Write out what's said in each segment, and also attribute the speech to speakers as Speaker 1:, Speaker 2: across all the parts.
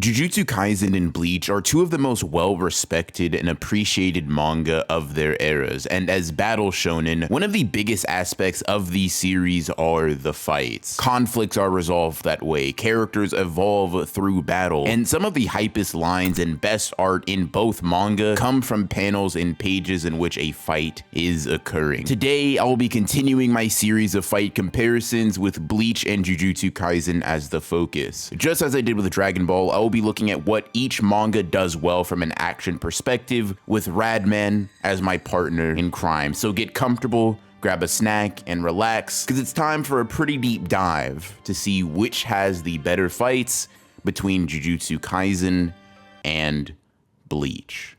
Speaker 1: Jujutsu Kaisen and Bleach are two of the most well-respected and appreciated manga of their eras, and as battle shonen, one of the biggest aspects of these series are the fights. Conflicts are resolved that way, characters evolve through battle, and some of the hypest lines and best art in both manga come from panels and pages in which a fight is occurring. Today, I will be continuing my series of fight comparisons with Bleach and Jujutsu Kaisen as the focus. Just as I did with Dragon Ball, I will be looking at what each manga does well from an action perspective, with Radman as my partner in crime. So get comfortable, grab a snack, and relax, because it's time for a pretty deep dive to see which has the better fights between Jujutsu Kaisen and Bleach.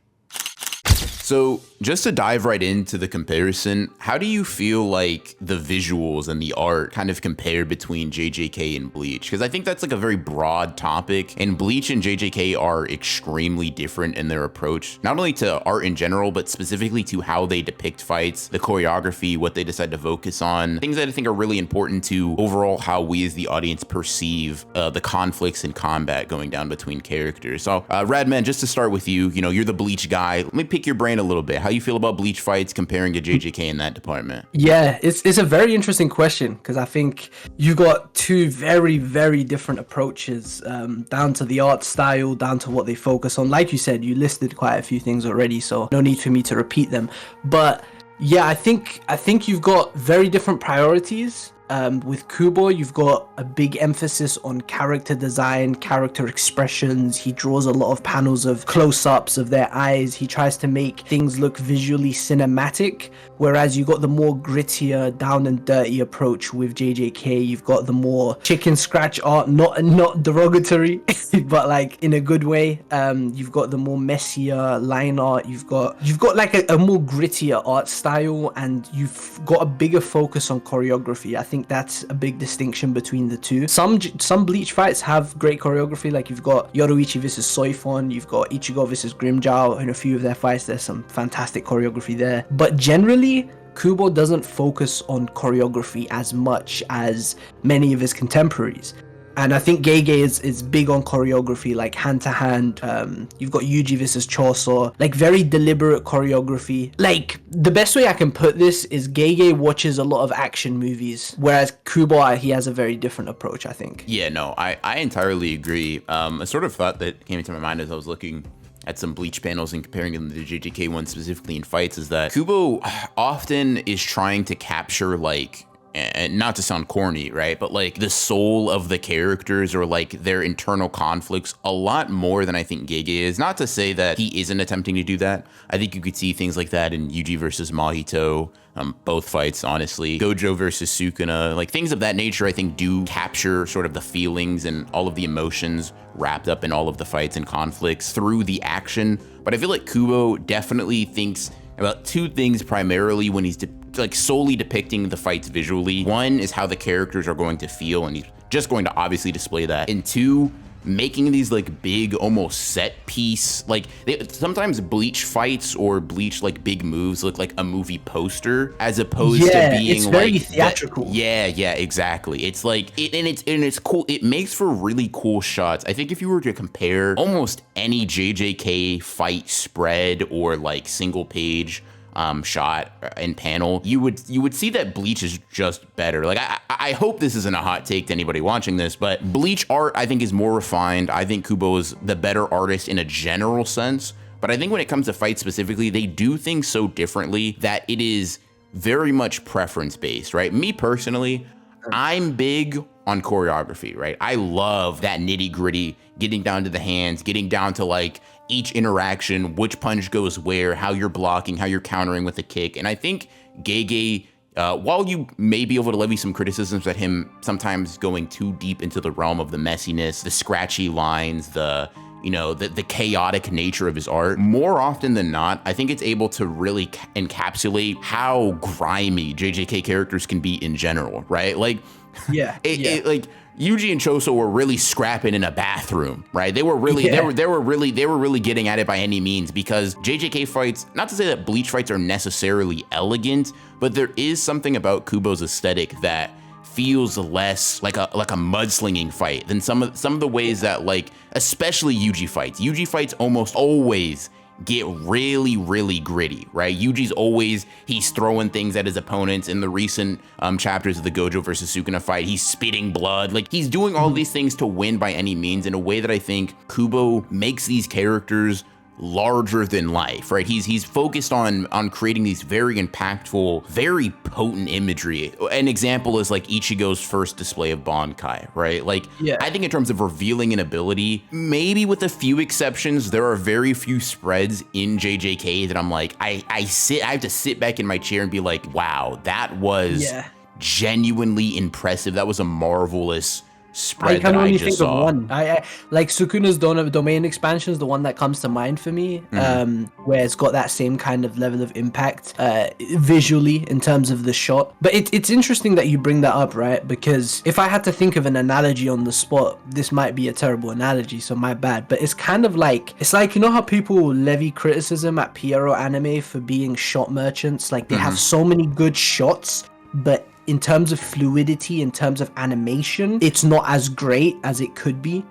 Speaker 1: So just to dive right into the comparison, how do you feel like the visuals and the art kind of compare between JJK and Bleach? Because I think that's like a very broad topic, and Bleach and JJK are extremely different in their approach, not only to art in general, but specifically to how they depict fights, the choreography, what they decide to focus on, things that I think are really important to overall how we as the audience perceive the conflicts and combat going down between characters. So Radman, just to start with you, you're the Bleach guy. Let me pick your brain a little bit. How you feel about Bleach fights comparing to JJK in that department?
Speaker 2: Yeah, it's a very interesting question, because I think you got two very, very different approaches, down to the art style, down to what they focus on. Like you said, you listed quite a few things already, so no need for me to repeat them. But yeah, I think you've got very different priorities. With Kubo, you've got a big emphasis on character design, character expressions. He draws a lot of panels of close-ups of their eyes. He tries to make things look visually cinematic, whereas you got the more grittier, down and dirty approach with JJK. You've got the more chicken scratch art, not derogatory, but like in a good way. You've got the more messier line art. You've got like a more grittier art style, and you've got a bigger focus on choreography. I think that's a big distinction between the two. Some Bleach fights have great choreography, like you've got Yoruichi versus Soifon, you've got Ichigo versus Grimmjow. In a few of their fights, there's some fantastic choreography there. But generally, Kubo doesn't focus on choreography as much as many of his contemporaries. And I think Gege is big on choreography, like hand-to-hand. You've got Yuji versus Choso, like very deliberate choreography. Like, the best way I can put this is Gege watches a lot of action movies, whereas Kubo, he has a very different approach, I think.
Speaker 1: Yeah, no, I entirely agree. A sort of thought that came into my mind as I was looking at some Bleach panels and comparing them to the JJK one specifically in fights is that Kubo often is trying to capture, like, and not to sound corny, right, but like the soul of the characters or like their internal conflicts a lot more than I think Gege is. Not to say that he isn't attempting to do that. I think you could see things like that in Yuji versus Mahito, both fights, honestly. Gojo versus Sukuna, like things of that nature, I think do capture sort of the feelings and all of the emotions wrapped up in all of the fights and conflicts through the action. But I feel like Kubo definitely thinks about two things primarily when he's like solely depicting the fights visually. One is how the characters are going to feel, and he's just going to obviously display that. And two, making these like big, almost set piece, like sometimes Bleach fights or Bleach like big moves look like a movie poster as opposed to being
Speaker 2: it's very theatrical.
Speaker 1: Yeah, exactly. It's like it's cool. It makes for really cool shots. I think if you were to compare almost any JJK fight spread or like single page shot and panel, you would see that Bleach is just better. Like I hope this isn't a hot take to anybody watching this, but Bleach art I think is more refined. I think Kubo is the better artist in a general sense, but I think when it comes to fights specifically, they do things so differently that it is very much preference based, right? Me personally, I'm big on choreography, right? I love that nitty gritty, getting down to the hands, getting down to like each interaction, which punch goes where, how you're blocking, how you're countering with a kick. And I think Gege, while you may be able to levy some criticisms at him sometimes going too deep into the realm of the messiness, the scratchy lines, the chaotic nature of his art, more often than not, I think it's able to really encapsulate how grimy JJK characters can be in general, right? Like, like Yuji and Choso were really scrapping in a bathroom, right? They were really, they were really getting at it by any means, because JJK fights, not to say that Bleach fights are necessarily elegant, but there is something about Kubo's aesthetic that feels less like a mudslinging fight than some of the ways that, like, especially Yuji fights. Yuji fights almost always get really, really gritty, right? He's throwing things at his opponents. In the recent chapters of the Gojo versus Sukuna fight, he's spitting blood. Like, he's doing all these things to win by any means in a way that I think Kubo makes these characters larger than life, right? He's focused on creating these very impactful, very potent imagery. An example is like Ichigo's first display of Bankai, right? Like, yeah. I think in terms of revealing an ability, maybe with a few exceptions, there are very few spreads in JJK that I'm like, I have to sit back in my chair and be like, wow, that was genuinely impressive. That was a marvelous spread. I can only think of one.
Speaker 2: I like Sukuna's domain expansion is the one that comes to mind for me, where it's got that same kind of level of impact visually in terms of the shot. But it's interesting that you bring that up, right? Because if I had to think of an analogy on the spot, this might be a terrible analogy, so my bad. But it's kind of like, you know how people levy criticism at Pierrot Anime for being shot merchants? Like, they have so many good shots, but in terms of fluidity, in terms of animation, it's not as great as it could be.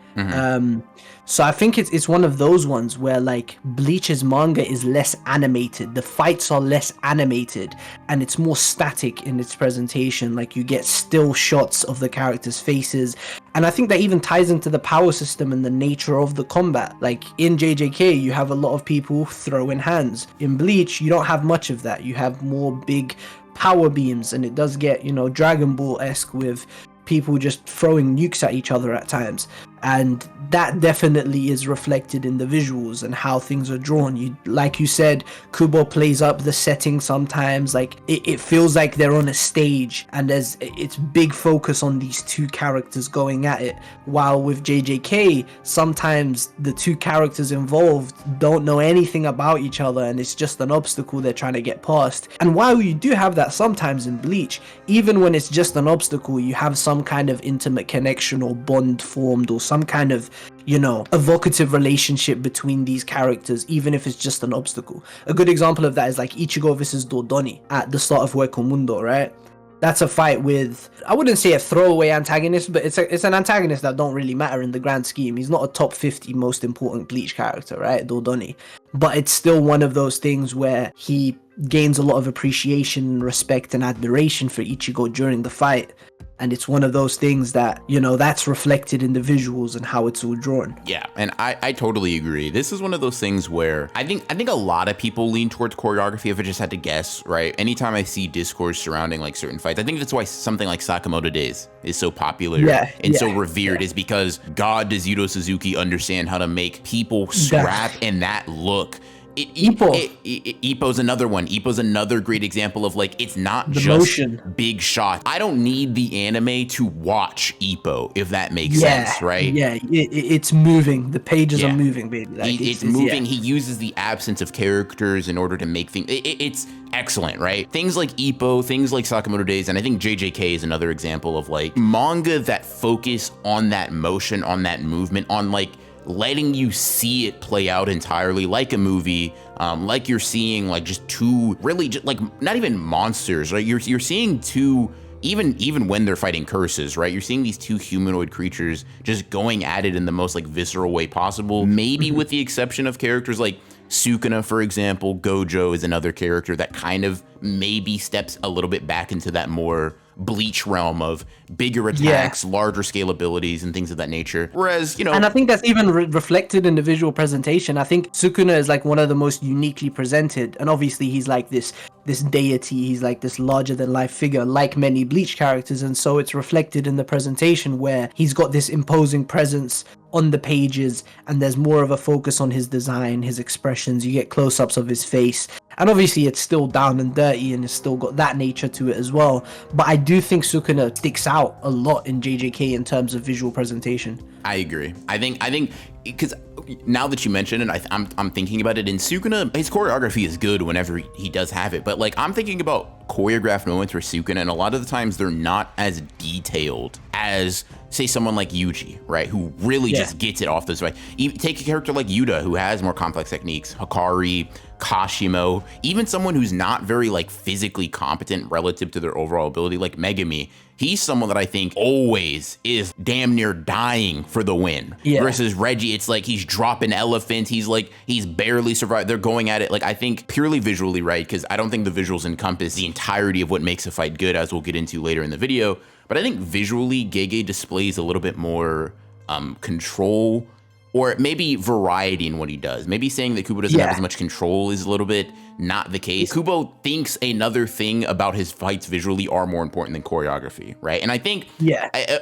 Speaker 2: So I think it's one of those ones where, like, Bleach's manga is less animated. The fights are less animated and it's more static in its presentation. Like, you get still shots of the characters' faces. And I think that even ties into the power system and the nature of the combat. Like, in JJK, you have a lot of people throwing hands. In Bleach, you don't have much of that. You have more big power beams, and it does get, Dragon Ball-esque with people just throwing nukes at each other at times. And that definitely is reflected in the visuals and how things are drawn. Like you said, Kubo plays up the setting sometimes. Like, it feels like they're on a stage and it's big focus on these two characters going at it. While with JJK, sometimes the two characters involved don't know anything about each other and it's just an obstacle they're trying to get past. And while you do have that sometimes in Bleach, even when it's just an obstacle, you have some kind of intimate connection or bond formed, or some kind of, evocative relationship between these characters, even if it's just an obstacle. A good example of that is like Ichigo versus Dodoni at the start of Hueco Mundo, right? That's a fight with, I wouldn't say a throwaway antagonist, but it's an antagonist that don't really matter in the grand scheme. He's not a top 50 most important Bleach character, right? Dodoni. But it's still one of those things where he gains a lot of appreciation, respect, and admiration for Ichigo during the fight. And it's one of those things that, that's reflected in the visuals and how it's all drawn.
Speaker 1: Yeah, and I totally agree. This is one of those things where I think a lot of people lean towards choreography, if I just had to guess, right? Anytime I see discourse surrounding like certain fights, I think that's why something like Sakamoto Days is so popular and so revered, is because God does Yuto Suzuki understand how to make people scrap in that look. Ippo's another one. Ippo's another great example of, like, it's not the just motion. Big shots. I don't need the anime to watch Ippo, if that makes sense, right?
Speaker 2: Yeah, it's moving. The pages are moving, baby. Like,
Speaker 1: it's moving. He uses the absence of characters in order to make things. It's excellent, right? Things like Ippo, things like Sakamoto Days, and I think JJK is another example of, like, manga that focus on that motion, on that movement, on, like, letting you see it play out entirely like a movie, like you're seeing like just two really just like not even monsters, right? You're seeing two, even when they're fighting curses, right? You're seeing these two humanoid creatures just going at it in the most like visceral way possible. Maybe with the exception of characters like Sukuna, for example. Gojo is another character that kind of maybe steps a little bit back into that more Bleach realm of bigger attacks, larger scale abilities, and things of that nature. Whereas,
Speaker 2: and I think that's even reflected in the visual presentation. I think Sukuna is like one of the most uniquely presented, and obviously he's like this deity, he's like this larger than life figure, like many Bleach characters, and so it's reflected in the presentation where he's got this imposing presence on the pages, and there's more of a focus on his design, his expressions. You get close-ups of his face, and obviously it's still down and dirty and it's still got that nature to it as well. But I do think Sukuna sticks out a lot in JJK in terms of visual presentation.
Speaker 1: I agree. I think because now that you mention it, I'm thinking about it. In Sukuna, his choreography is good whenever he does have it, but like I'm thinking about choreographed moments for Sukuna, and a lot of the times they're not as detailed as say someone like Yuji, right, who really just gets it off this way. Take a character like Yuta, who has more complex techniques, Hikari, Kashimo, even someone who's not very like physically competent relative to their overall ability, like Megami. He's someone that I think always is damn near dying for the win. Versus Reggie, it's like he's dropping elephants. He's barely survived. They're going at it, like, I think purely visually, right? Because I don't think the visuals encompass the entirety of what makes a fight good, as we'll get into later in the video. But I think visually, Gege displays a little bit more control, or maybe variety in what he does. Maybe saying that Kubo doesn't have as much control is a little bit not the case. Kubo thinks another thing about his fights visually are more important than choreography, right? And I think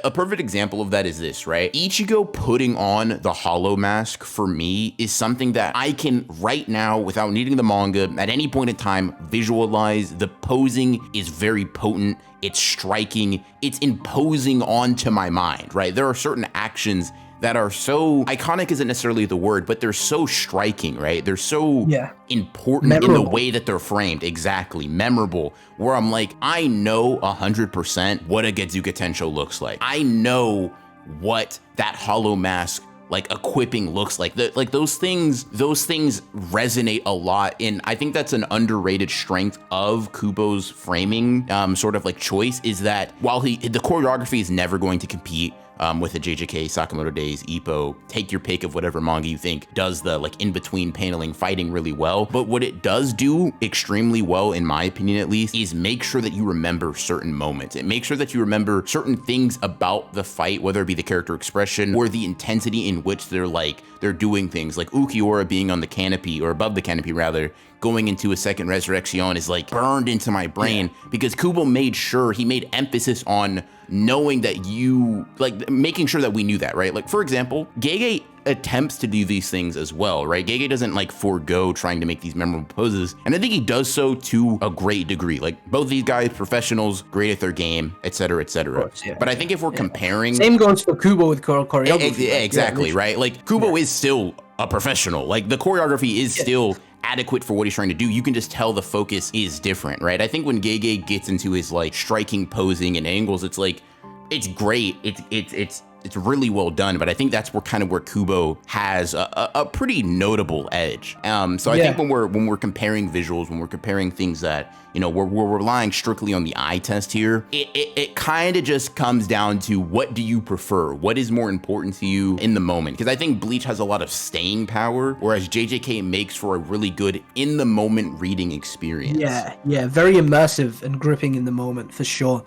Speaker 1: a perfect example of that is this, right? Ichigo putting on the hollow mask for me is something that I can right now, without needing the manga, at any point in time, visualize. The posing is very potent. It's striking. It's imposing onto my mind, right? There are certain actions that are so iconic, isn't necessarily the word, but they're so striking, right? They're so important in the way that they're framed. Exactly, memorable, where I'm like, I know 100% what a Getsuga Tensho looks like. I know what that hollow mask like equipping looks like. Like those things resonate a lot. And I think that's an underrated strength of Kubo's framing sort of like choice, is that while the choreography is never going to compete with the JJK, Sakamoto Days, Ippo, take your pick of whatever manga you think does the like in-between paneling fighting really well. But what it does do extremely well, in my opinion at least, is make sure that you remember certain moments. It makes sure that you remember certain things about the fight, whether it be the character expression or the intensity in which they're doing things. Like Ukiura being on the canopy, or above the canopy rather, going into a second resurrection is like burned into my brain, because Kubo made sure, he made emphasis on knowing that you, like making sure that we knew that, right? Like for example, Gege attempts to do these things as well, right? Gege doesn't like forego trying to make these memorable poses, and I think he does so to a great degree. Like both these guys, professionals, great at their game, etc., etc. But I think if we're comparing,
Speaker 2: same goes for Kubo with choreography.
Speaker 1: Exactly, right? Like Kubo is still a professional. Like the choreography is still adequate for what he's trying to do. You can just tell the focus is different, right? I think when Gege gets into his like striking posing and angles, it's like, it's great. It's really well done, but I think that's where Kubo has a pretty notable edge. So I think when we're comparing visuals, when we're comparing things that, you know, we're relying strictly on the eye test here, it kind of just comes down to, what do you prefer? What is more important to you in the moment? Because I think Bleach has a lot of staying power, whereas JJK makes for a really good in the moment reading experience. Yeah,
Speaker 2: very immersive and gripping in the moment for sure.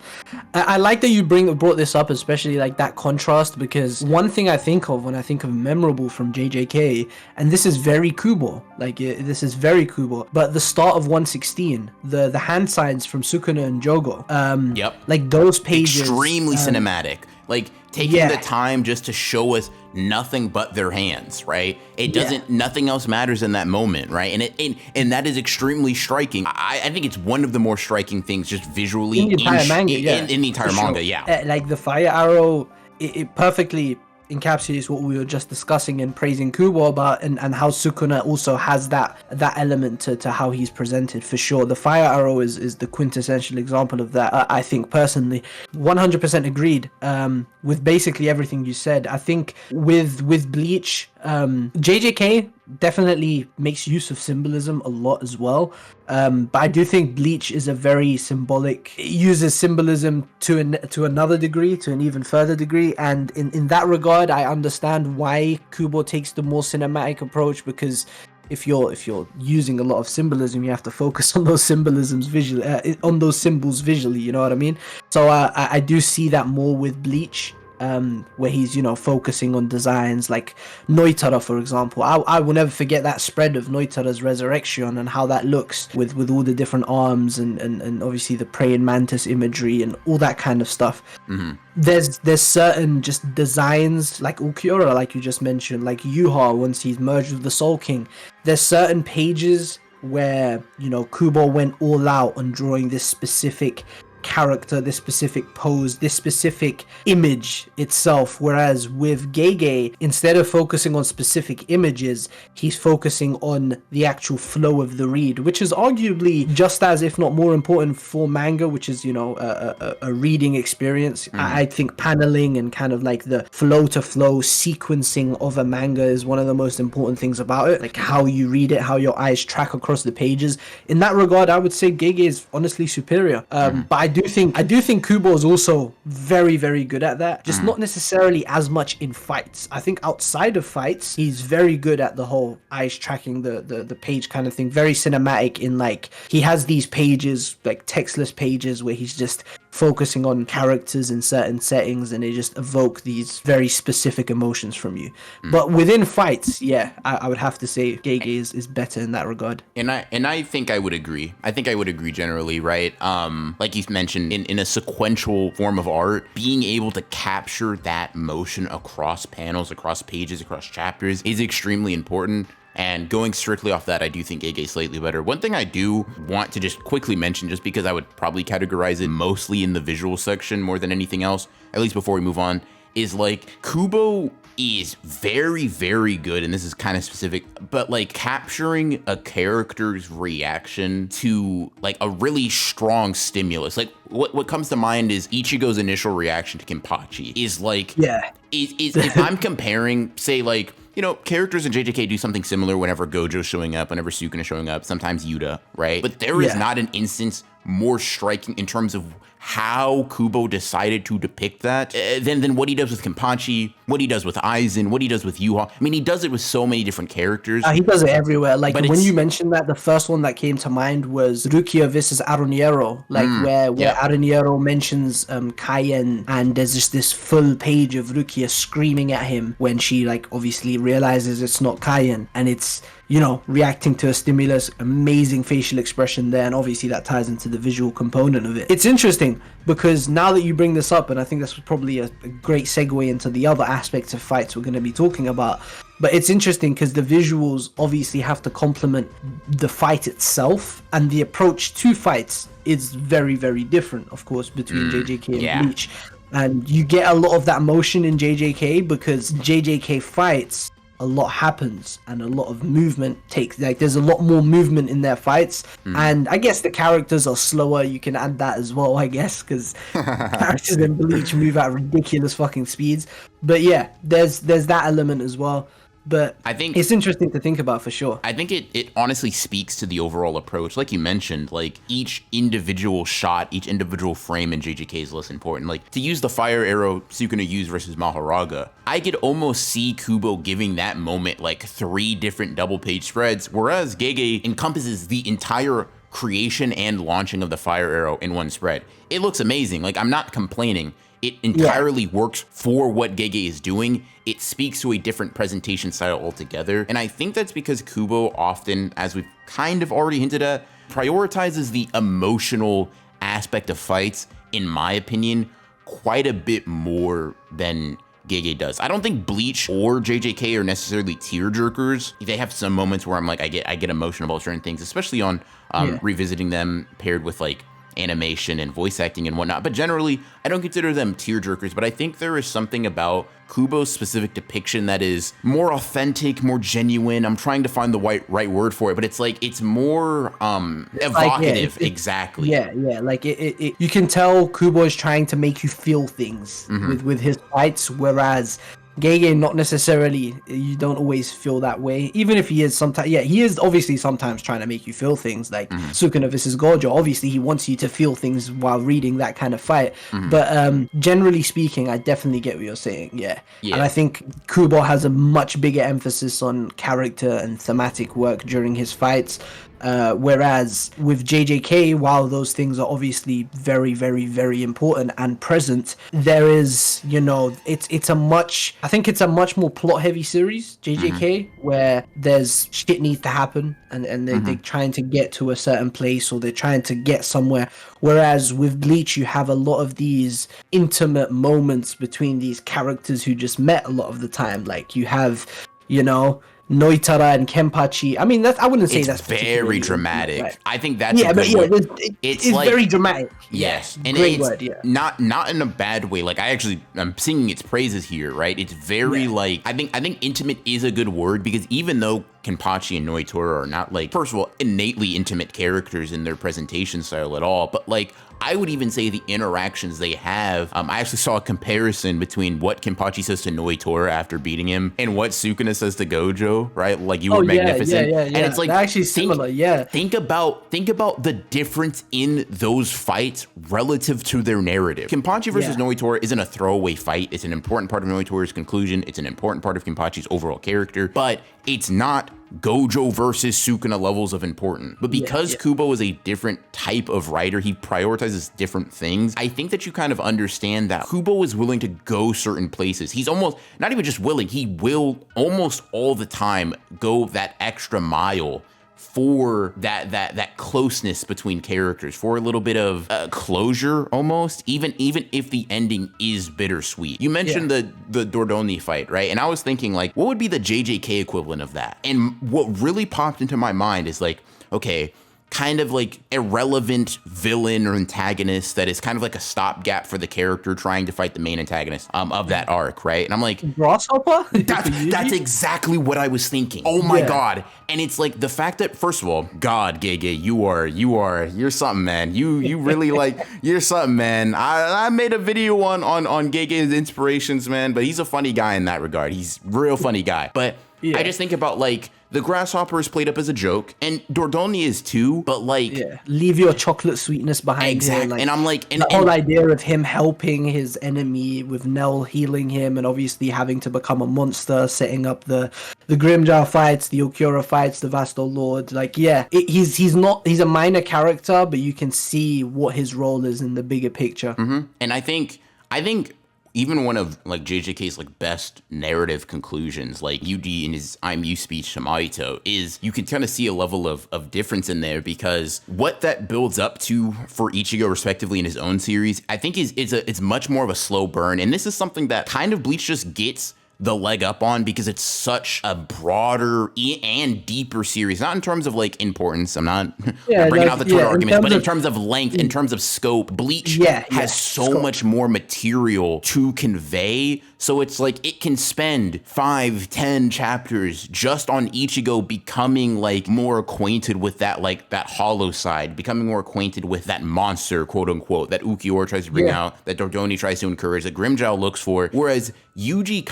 Speaker 2: I like that you brought this up, especially like that contrast, because one thing I think of when I think of memorable from JJK, and this is very Kubo, this is very Kubo, but the start of 116, the hand signs from Sukuna and Jogo, like those pages, extremely
Speaker 1: cinematic, like taking the time just to show us nothing but their hands, right? It doesn't, nothing else matters in that moment, right? And that is extremely striking. I think it's one of the more striking things just visually in the entire manga, in the entire manga,
Speaker 2: like the fire arrow, it perfectly encapsulates what we were just discussing and praising Kubo about, and how Sukuna also has that element to how he's presented, for sure. The fire arrow is the quintessential example of that. I think personally 100% agreed with basically everything you said. I think with Bleach, JJK definitely makes use of symbolism a lot as well, but I do think Bleach is a very symbolic, it uses symbolism to another degree, to an even further degree, and in that regard I understand why Kubo takes the more cinematic approach, because if you're using a lot of symbolism, you have to focus on those symbolisms visually, on those symbols visually, you know what I mean? So I do see that more with Bleach, where he's, you know, focusing on designs like Noitara, for example. I will never forget that spread of Noitara's resurrection and how that looks with all the different arms and obviously the praying mantis imagery and all that kind of stuff. There's certain just designs like Ukiura, like you just mentioned, like Yuha once he's merged with the Soul King. There's certain pages where, you know, Kubo went all out on drawing this specific character, this specific pose, this specific image itself. Whereas with Gege, instead of focusing on specific images, he's focusing on the actual flow of the read, which is arguably just as, if not more important for manga, which is, you know, a reading experience. I think paneling and kind of like the flow to flow sequencing of a manga is one of the most important things about it, like how you read it, how your eyes track across the pages. In that regard, I would say Gege is honestly superior. But I do think Kubo is also very, very good at that, just not necessarily as much in fights. I think outside of fights, he's very good at the whole eyes tracking the page kind of thing, very cinematic in, like, he has these pages, like textless pages, where he's just focusing on characters in certain settings, and they just evoke these very specific emotions from you. But within fights, yeah, I would have to say Gege is better in that regard.
Speaker 1: And I think I would agree. I think I would agree generally, right? Like you mentioned, in a sequential form of art, being able to capture that motion across panels, across pages, across chapters is extremely important. And going strictly off that, I do think Gege is slightly better. One thing I do want to just quickly mention, just because I would probably categorize it mostly in the visual section more than anything else, at least before we move on, is like Kubo is very, very good, and this is kind of specific, but like capturing a character's reaction to like a really strong stimulus. Like what comes to mind is Ichigo's initial reaction to Kenpachi is like,
Speaker 2: Yeah.
Speaker 1: If I'm comparing, say, like, you know, characters in JJK do something similar whenever Gojo's showing up, whenever Sukuna is showing up, sometimes Yuta, right? But there is not an instance more striking in terms of how Kubo decided to depict that than what he does with Kenpachi, what he does with Aizen, what he does with Yuha. I mean, he does it with so many different characters.
Speaker 2: He does it everywhere. Like, when you mentioned that, the first one that came to mind was Rukia versus Aroniero, like where Aroniero mentions Kaien, and there's just this full page of Rukia screaming at him when she, like, obviously realizes it's not Kaien, and it's, you know, reacting to a stimulus. Amazing facial expression there, and obviously that ties into the visual component of it. It's interesting because now that you bring this up, and I think that's probably a great segue into the other aspects of fights we're going to be talking about, but it's interesting because the visuals obviously have to complement the fight itself, and the approach to fights is very, very different, of course, between JJK and Bleach. And you get a lot of that motion in JJK because JJK fights, a lot happens and a lot of movement takes, like, there's a lot more movement in their fights. And I guess the characters are slower. You can add that as well, I guess, because characters in Bleach move at ridiculous fucking speeds. But yeah, there's that element as well. But
Speaker 1: I think
Speaker 2: it's interesting to think about for sure.
Speaker 1: I think it honestly speaks to the overall approach. Like you mentioned, like each individual shot, each individual frame in JJK is less important. Like, to use the fire arrow Sukuna used versus Mahoraga, I could almost see Kubo giving that moment like 3 different double page spreads, whereas Gege encompasses the entire creation and launching of the fire arrow in one spread. It looks amazing. Like, I'm not complaining. It entirely works for what Gege is doing. It speaks to a different presentation style altogether. And I think that's because Kubo often, as we've kind of already hinted at, prioritizes the emotional aspect of fights, in my opinion, quite a bit more than Gege does. I don't think Bleach or JJK are necessarily tearjerkers. They have some moments where I'm like, I get emotional about certain things, especially on revisiting them paired with like animation and voice acting and whatnot. But generally, I don't consider them tearjerkers. But I think there is something about Kubo's specific depiction that is more authentic, more genuine. I'm trying to find the right word for it, but it's like, it's more evocative. Like, exactly.
Speaker 2: Yeah. Like it you can tell Kubo is trying to make you feel things with his fights, whereas Gege, not necessarily. You don't always feel that way, even if he is sometimes. Yeah, he is obviously sometimes trying to make you feel things, like Sukuna versus Gojo. Obviously, he wants you to feel things while reading that kind of fight. But generally speaking, I definitely get what you're saying. Yeah, and I think Kubo has a much bigger emphasis on character and thematic work during his fights. Whereas with JJK, while those things are obviously very, very, very important and present, there is, you know, I think it's a much more plot heavy series, JJK, where there's shit needs to happen and they're trying to get to a certain place, or they're trying to get somewhere. Whereas with Bleach, you have a lot of these intimate moments between these characters who just met a lot of the time. Like, you have, you know, Noitara and Kenpachi. I mean, that's, I wouldn't say
Speaker 1: It's
Speaker 2: that's
Speaker 1: very dramatic.
Speaker 2: right.
Speaker 1: I think that's
Speaker 2: Yeah,
Speaker 1: a good
Speaker 2: but
Speaker 1: word.
Speaker 2: it's
Speaker 1: like,
Speaker 2: very dramatic.
Speaker 1: Yes,
Speaker 2: Yeah,
Speaker 1: and
Speaker 2: great
Speaker 1: it's
Speaker 2: word. Yeah,
Speaker 1: not in a bad way. Like I'm singing its praises here, right? It's very like I think intimate is a good word, because even though Kenpachi and Noitora are not, like, first of all, innately intimate characters in their presentation style at all, but like I would even say the interactions they have. I actually saw a comparison between what Kenpachi says to Noitora after beating him and what Sukuna says to Gojo, right? Like, you were magnificent.
Speaker 2: Yeah.
Speaker 1: And it's like,
Speaker 2: they're actually similar.
Speaker 1: Think about the difference in those fights relative to their narrative. Kenpachi versus Noitora isn't a throwaway fight. It's an important part of Noitora's conclusion. It's an important part of Kenpachi's overall character, but it's not Gojo versus Sukuna levels of important. But because Kubo is a different type of writer, he prioritizes different things. I think that you kind of understand that Kubo is willing to go certain places. He's almost not even just willing, he will almost all the time go that extra mile for that closeness between characters, for a little bit of closure almost, even if the ending is bittersweet. You mentioned the Dordoni fight, right? And I was thinking, like, what would be the JJK equivalent of that? And what really popped into my mind is like, okay, kind of like irrelevant villain or antagonist that is kind of like a stopgap for the character trying to fight the main antagonist of that arc, right? And I'm like,
Speaker 2: Grasshopper?
Speaker 1: That's exactly what I was thinking. Oh my God. And it's like the fact that, first of all, God, Gege, you're something, man. You really like, you're something, man. I made a video on Gege's inspirations, man, but he's a funny guy in that regard. He's a real funny guy. But I just think about, like, the grasshopper is played up as a joke, and Dordoni is too, but like...
Speaker 2: leave your chocolate sweetness behind.
Speaker 1: Exactly,
Speaker 2: here, like,
Speaker 1: and I'm like...
Speaker 2: the whole idea of him helping his enemy, with Nell healing him, and obviously having to become a monster, setting up the Grimjaw fights, the Okiura fights, the Vastal Lord, like, he's a minor character, but you can see what his role is in the bigger picture.
Speaker 1: And I think even one of, like, JJK's, like, best narrative conclusions, like Yuji in his I'm You speech to Mahito, is you can kind of see a level of difference in there, because what that builds up to for Ichigo respectively in his own series, I think it's much more of a slow burn. And this is something that kind of Bleach just gets the leg up on, because it's such a broader and deeper series, not in terms of, like, importance. I'm not bringing out the Twitter arguments, but in terms of length, in terms of scope, Bleach has so much more material to convey. So it's like it can spend 5-10 chapters just on Ichigo becoming, like, more acquainted with that, like, that hollow side, becoming more acquainted with that monster, quote unquote, that Ukiura tries to bring out, that Dordoni tries to encourage, that Grimjaw looks for. Whereas Yuji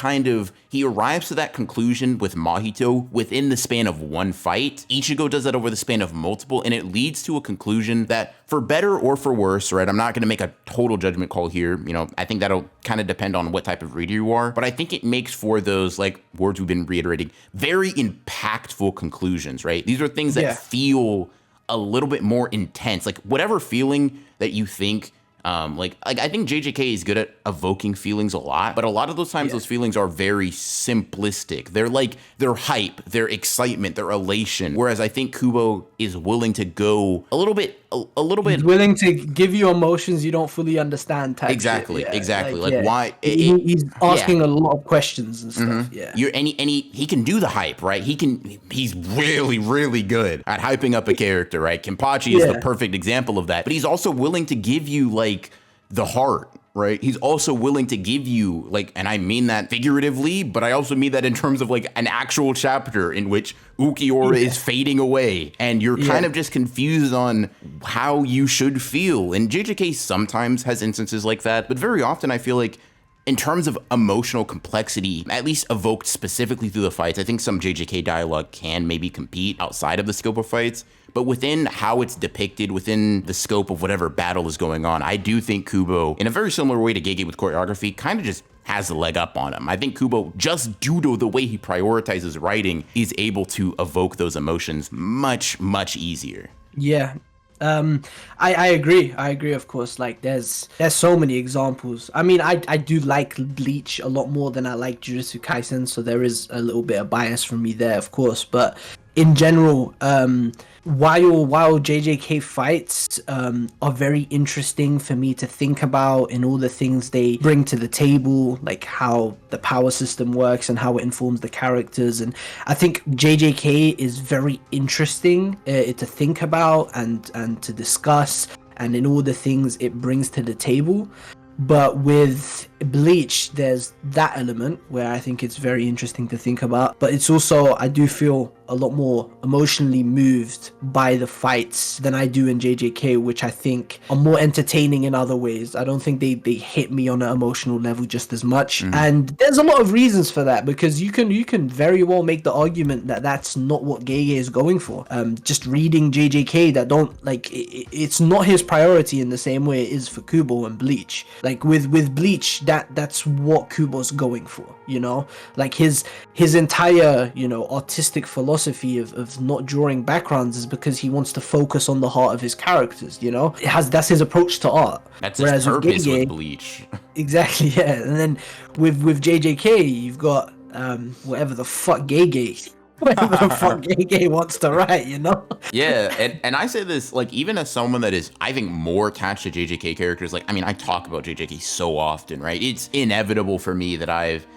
Speaker 1: he arrives to that conclusion with Mahito within the span of one fight. Ichigo does that over the span of multiple, and it leads to a conclusion that, for better or for worse, right? I'm not going to make a total judgment call here. You know, I think that'll kind of depend on what type of reader you are, but I think it makes for those, like, words we've been reiterating, very impactful conclusions, right? These are things that feel a little bit more intense, like whatever feeling that you think. Like I think JJK is good at evoking feelings a lot, but a lot of those times those feelings are very simplistic. They're like, they're hype, they're excitement, they're elation. Whereas I think Kubo is willing to go a little bit. He's
Speaker 2: willing to give you emotions you don't fully understand.
Speaker 1: Exactly. Like why?
Speaker 2: He's asking a lot of questions and stuff.
Speaker 1: He can do the hype, right? He's really, really good at hyping up a character, right? Kenpachi is the perfect example of that. But he's also willing to give you, like, the heart, right? He's also willing to give you, like, and I mean that figuratively, but I also mean that in terms of, like, an actual chapter in which Ukiura is fading away, and you're kind of just confused on how you should feel. And JJK sometimes has instances like that, but very often I feel like, in terms of emotional complexity, at least evoked specifically through the fights, I think some JJK dialogue can maybe compete outside of the scope of fights. But within how it's depicted, within the scope of whatever battle is going on, I do think Kubo, in a very similar way to Gege with choreography, kind of just has the leg up on him. I think Kubo, just due to the way he prioritizes writing, is able to evoke those emotions much, much easier.
Speaker 2: Yeah. I agree. Of course. Like, there's so many examples. I mean, I do like Bleach a lot more than I like Jujutsu Kaisen, so there is a little bit of bias from me there, of course. But in general, while JJK fights are very interesting for me to think about in all the things they bring to the table, like how the power system works and how it informs the characters, and I think JJK is very interesting to think about and to discuss, and in all the things it brings to the table. But with Bleach, there's that element where I think it's very interesting to think about. But it's also, I do feel a lot more emotionally moved by the fights than I do in JJK, which I think are more entertaining in other ways. I don't think they hit me on an emotional level just as much. And there's a lot of reasons for that, because you can very well make the argument that that's not what Gege is going for. Just reading JJK, that don't, like, it's not his priority in the same way it is for Kubo and Bleach. Like with Bleach, that's what Kubo's going for, you know, like his entire, you know, artistic philosophy of not drawing backgrounds is because he wants to focus on the heart of his characters, you know. That's his approach to art.
Speaker 1: That's his purpose with Bleach.
Speaker 2: Exactly, yeah. And then with JJK, you've got whatever the fuck Gege whatever the fuck Gege wants to write, you know?
Speaker 1: Yeah, and I say this, like, even as someone that is, I think, more attached to JJK characters, like, I mean, I talk about JJK so often, right? It's inevitable for me that I've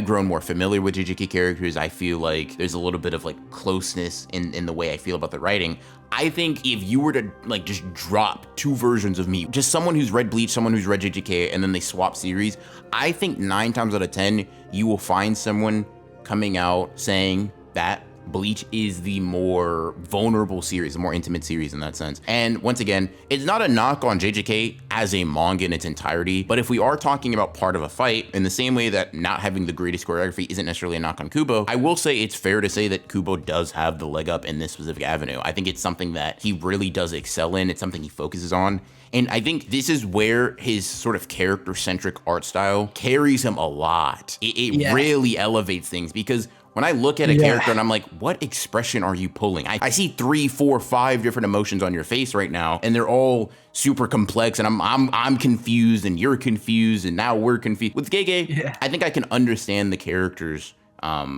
Speaker 1: grown more familiar with JJK characters. I feel like there's a little bit of, like, closeness in the way I feel about the writing. I think if you were to, like, just drop two versions of me, just someone who's read Bleach, someone who's read JJK, and then they swap series, I think 9 times out of 10, you will find someone coming out saying that Bleach is the more vulnerable series, the more intimate series in that sense. And once again, it's not a knock on JJK as a manga in its entirety, but if we are talking about part of a fight, in the same way that not having the greatest choreography isn't necessarily a knock on Kubo, I will say it's fair to say that Kubo does have the leg up in this specific avenue. I think it's something that he really does excel in. It's something he focuses on. And I think this is where his sort of character-centric art style carries him a lot. It really elevates things, because when I look at a character and I'm like, what expression are you pulling? I see 3, 4, 5 different emotions on your face right now, and they're all super complex, and I'm confused, and you're confused, and now we're confused. With Gege, I think I can understand the characters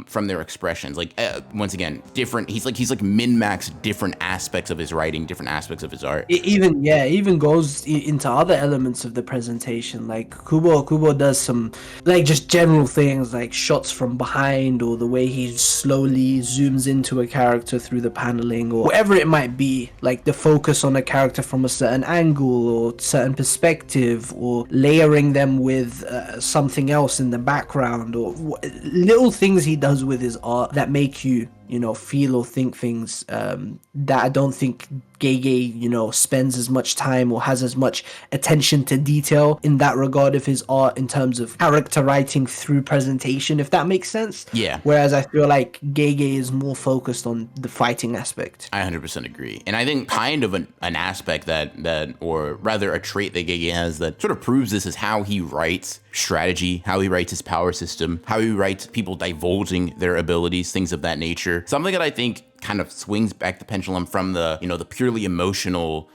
Speaker 1: from their expressions. Like, once again, different. He's like min-max different aspects of his writing, different aspects of his art.
Speaker 2: It even goes into other elements of the presentation. Like Kubo does some, like, just general things, like shots from behind, or the way he slowly zooms into a character through the paneling, or whatever it might be. Like the focus on a character from a certain angle or certain perspective, or layering them with something else in the background, or little things he does with his art that make you, you know, feel or think things that I don't think Gege, you know, spends as much time or has as much attention to detail in that regard of his art, in terms of character writing through presentation, if that makes sense.
Speaker 1: Yeah.
Speaker 2: Whereas I feel like Gege is more focused on the fighting aspect.
Speaker 1: I 100% agree. And I think kind of an aspect that, or rather a trait that Gege has that sort of proves this, is how he writes strategy, how he writes his power system, how he writes people divulging their abilities, things of that nature. Something that I think kind of swings back the pendulum from the, you know, the purely emotional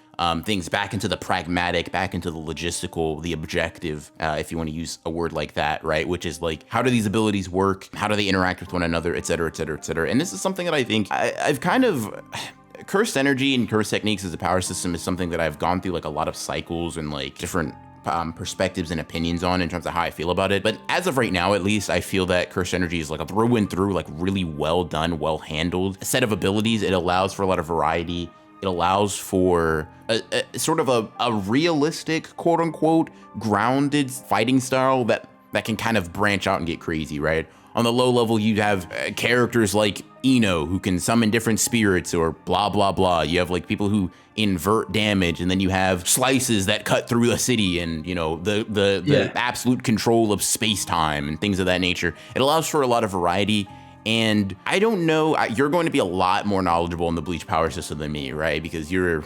Speaker 1: things back into the pragmatic, back into the logistical, the objective, if you want to use a word like that, right? Which is like, how do these abilities work? How do they interact with one another, et cetera, et cetera, et cetera. And this is something that I think I've kind of... Cursed energy and cursed techniques as a power system is something that I've gone through like a lot of cycles and like different perspectives and opinions on, in terms of how I feel about it. But as of right now, at least, I feel that cursed energy is like a through and through, like really well done, well handled set of abilities. It allows for a lot of variety. It allows for a sort of a realistic, quote unquote, grounded fighting style that can kind of branch out and get crazy, right? On the low level, you have characters like Ino, who can summon different spirits, or blah, blah, blah. You have like people who invert damage, and then you have slices that cut through a city, and, you know, the absolute control of space-time and things of that nature. It allows for a lot of variety. And I don't know, you're going to be a lot more knowledgeable in the Bleach power system than me, right? Because you're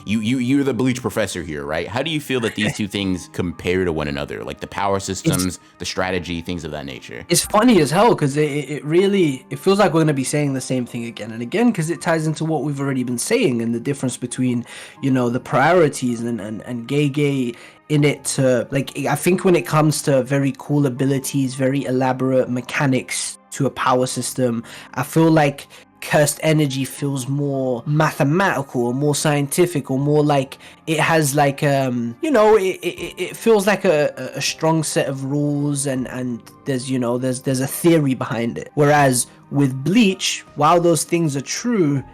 Speaker 1: you're the Bleach professor here, right? How do you feel that these two things compare to one another? Like the power systems, the strategy, things of that nature.
Speaker 2: It's funny as hell, because it really feels like we're going to be saying the same thing again and again, because it ties into what we've already been saying, and the difference between, you know, the priorities and Gege in it to, like, I think when it comes to very cool abilities, very elaborate mechanics, to a power system. I feel like cursed energy feels more mathematical or more scientific, or more like it has like it feels like a strong set of rules, and there's there's a theory behind it. Whereas with Bleach, while those things are true,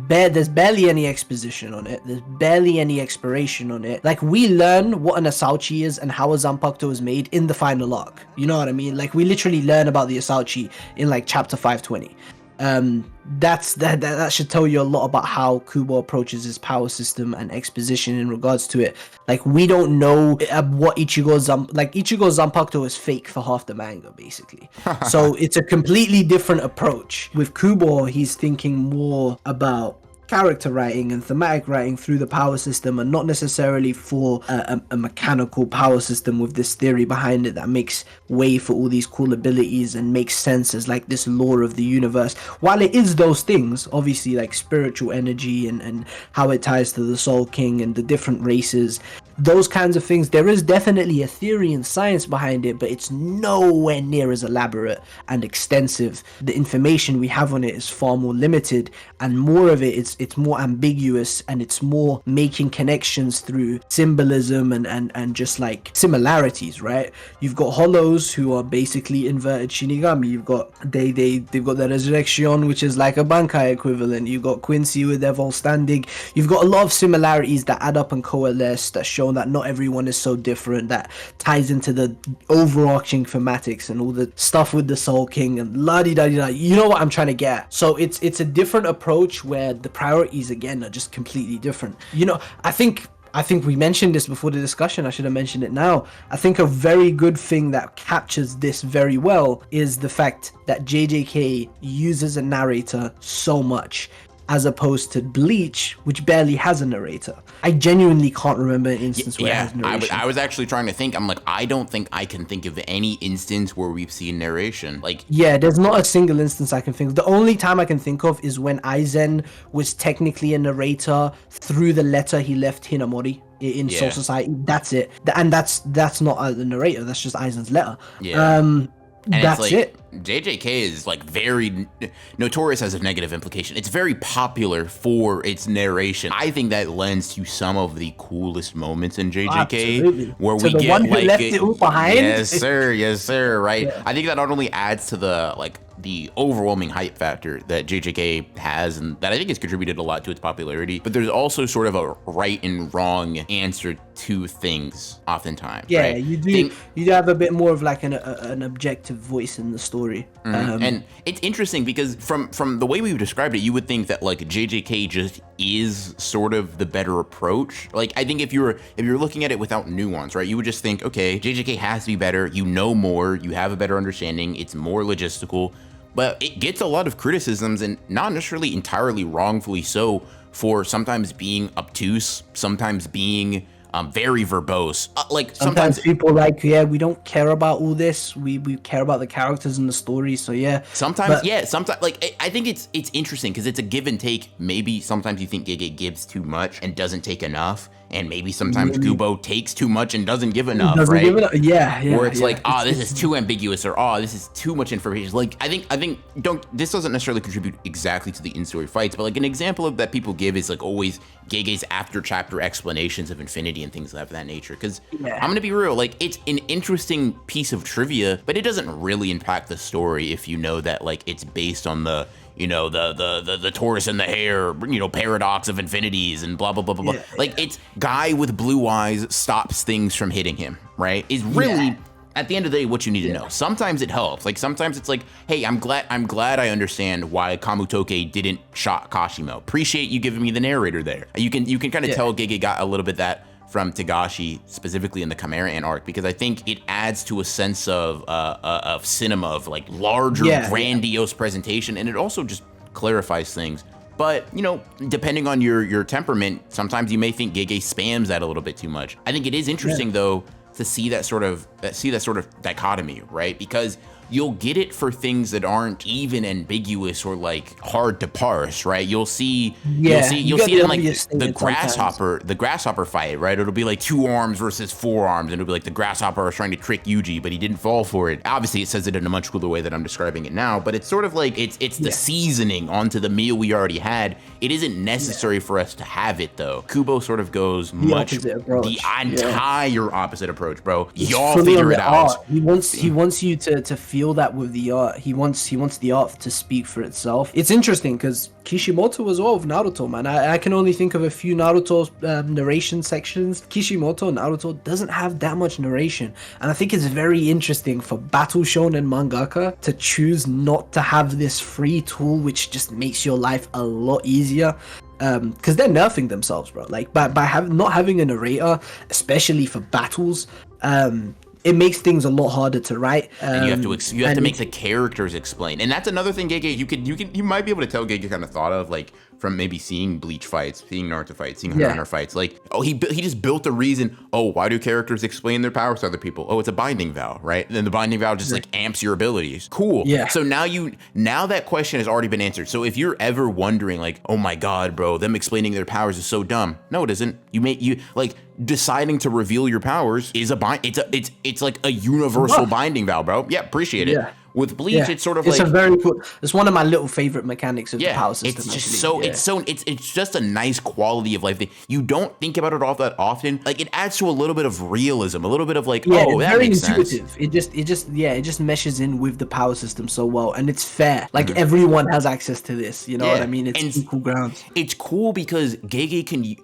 Speaker 2: there's barely any exposition on it. There's barely any exploration on it. Like, we learn what an Asauchi is and how a Zanpakuto is made in the final arc. You know what I mean? Like, we literally learn about the Asauchi in like chapter 520. That should tell you a lot about how Kubo approaches his power system and exposition in regards to it. Like, we don't know what Ichigo's Zanpakuto is fake for half the manga, basically. So it's a completely different approach. With Kubo, he's thinking more about character writing and thematic writing through the power system, and not necessarily for a mechanical power system with this theory behind it that makes way for all these cool abilities and makes sense as like this lore of the universe. While it is those things, obviously, like spiritual energy and how it ties to the Soul King and the different races, those kinds of things, there is definitely a theory and science behind it, but it's nowhere near as elaborate and extensive. The information we have on it is far more limited, and more of it's more ambiguous, and it's more making connections through symbolism and just like similarities, right? You've got Hollows, who are basically inverted Shinigami. You've got they've got the Resurrection, which is like a Bankai equivalent. You've got Quincy with their Volstandig. You've got a lot of similarities that add up and coalesce, that show that not everyone is so different, that ties into the overarching thematics and all the stuff with the Soul King and la-di-da-di-da. You know what I'm trying to get at. So it's a different approach where the priorities again are just completely different. I think we mentioned this before the discussion. I should have mentioned it now. I think a very good thing that captures this very well is the fact that JJK uses a narrator so much, as opposed to Bleach, which barely has a narrator. I genuinely can't remember an instance where it has narration.
Speaker 1: I was actually trying to think. I'm like, I don't think I can think of any instance where we've seen narration. Like,
Speaker 2: yeah, there's not a single instance I can think of. The only time I can think of is when Aizen was technically a narrator through the letter he left Hinamori in Soul Society. That's it. And that's not the narrator. That's just Aizen's letter.
Speaker 1: Yeah. And
Speaker 2: that's
Speaker 1: it's like,
Speaker 2: it.
Speaker 1: JJK is like very notorious as a negative implication. It's very popular for its narration. I think that lends to some of the coolest moments in JJK.
Speaker 2: Absolutely.
Speaker 1: Where
Speaker 2: to
Speaker 1: we
Speaker 2: the
Speaker 1: get
Speaker 2: one who
Speaker 1: like
Speaker 2: left it all behind.
Speaker 1: Yes, sir. Right.
Speaker 2: Yeah.
Speaker 1: I think that not only adds to the overwhelming hype factor that JJK has, and that I think has contributed a lot to its popularity, but there's also sort of a right and wrong answer to things oftentimes.
Speaker 2: Yeah,
Speaker 1: right?
Speaker 2: you do have a bit more of like an objective voice in the story.
Speaker 1: And it's interesting because from the way we've described it, you would think that like JJK just is sort of the better approach. Like, I think if you're looking at it without nuance, right, you would just think, okay, JJK has to be better. You know more, you have a better understanding, it's more logistical. But it gets a lot of criticisms, and not necessarily entirely wrongfully so, for sometimes being obtuse, sometimes being very verbose. Like
Speaker 2: sometimes people like, yeah, we don't care about all this. We care about the characters and the story. So yeah.
Speaker 1: Sometimes like I think it's interesting because it's a give and take. Maybe sometimes you think Gege gives too much and doesn't take enough. And maybe sometimes Kubo takes too much and doesn't give enough, right?
Speaker 2: Yeah.
Speaker 1: Or it's like, this is too ambiguous, or this is too much information. Like, I think this doesn't necessarily contribute exactly to the in-story fights, but like an example of that people give is like always Gege's after chapter explanations of Infinity and things of that nature. Because I'm gonna be real, like, it's an interesting piece of trivia, but it doesn't really impact the story if you know that like it's based on the the tortoise and the hare, paradox of infinities and blah, blah, blah, blah, blah. Like, it's guy with blue eyes stops things from hitting him, right? Is really, at the end of the day, what you need to know. Sometimes it helps. Like, sometimes it's like, hey, I'm glad I understand why Kamutoke didn't shot Kashimo. Appreciate you giving me the narrator there. You can kind of tell Gege got a little bit that from Tagashi, specifically in the Chimera Ant arc, because I think it adds to a sense of cinema, of like larger, grandiose presentation, and it also just clarifies things. But depending on your temperament, sometimes you may think Gege spams that a little bit too much. I think it is interesting though to see that sort of dichotomy, right? Because you'll get it for things that aren't even ambiguous or like hard to parse, right? You'll see you'll see it in like the grasshopper fight, right? It'll be like 2 arms versus 4 arms, and it'll be like the grasshopper was trying to trick Yuji, but he didn't fall for it. Obviously, it says it in a much cooler way that I'm describing it now, but it's sort of like it's the seasoning onto the meal we already had. It isn't necessary for us to have it though. Kubo sort of goes the entire opposite approach, bro. Y'all figure it out.
Speaker 2: He wants you to feel that with the art. He wants the art to speak for itself. It's interesting because Kishimoto was all of Naruto, man. I can only think of a few Naruto narration sections. Kishimoto Naruto doesn't have that much narration, and I think it's very interesting for battle shonen mangaka to choose not to have this free tool, which just makes your life a lot easier. Because they're nerfing themselves, bro. Like by not having a narrator, especially for battles, it makes things a lot harder to write.
Speaker 1: And you have to make the characters explain. And that's another thing, Gege, you might be able to tell Gege kind of thought of, like, from maybe seeing Bleach fights, seeing Naruto fights, seeing Hunter fights. Like, oh, he just built a reason. Oh, why do characters explain their powers to other people? Oh, it's a binding vow, right? And then the binding vow just like amps your abilities. Cool. Yeah. So now that question has already been answered. So if you're ever wondering, like, oh my God, bro, them explaining their powers is so dumb. No, it isn't. Deciding to reveal your powers is it's like a universal binding vow, bro. Yeah, appreciate it. Yeah. With Bleach, it's sort of
Speaker 2: it's it's one of my little favorite mechanics of the power system.
Speaker 1: It's just it's just a nice quality of life thing. You don't think about it all that often. Like, it adds to a little bit of realism, a little bit of like, that
Speaker 2: very
Speaker 1: makes
Speaker 2: intuitive. Sense. It just meshes in with the power system so well, and it's fair. Like everyone has access to this. You know what I mean? It's equal grounds.
Speaker 1: It's cool because Gege can he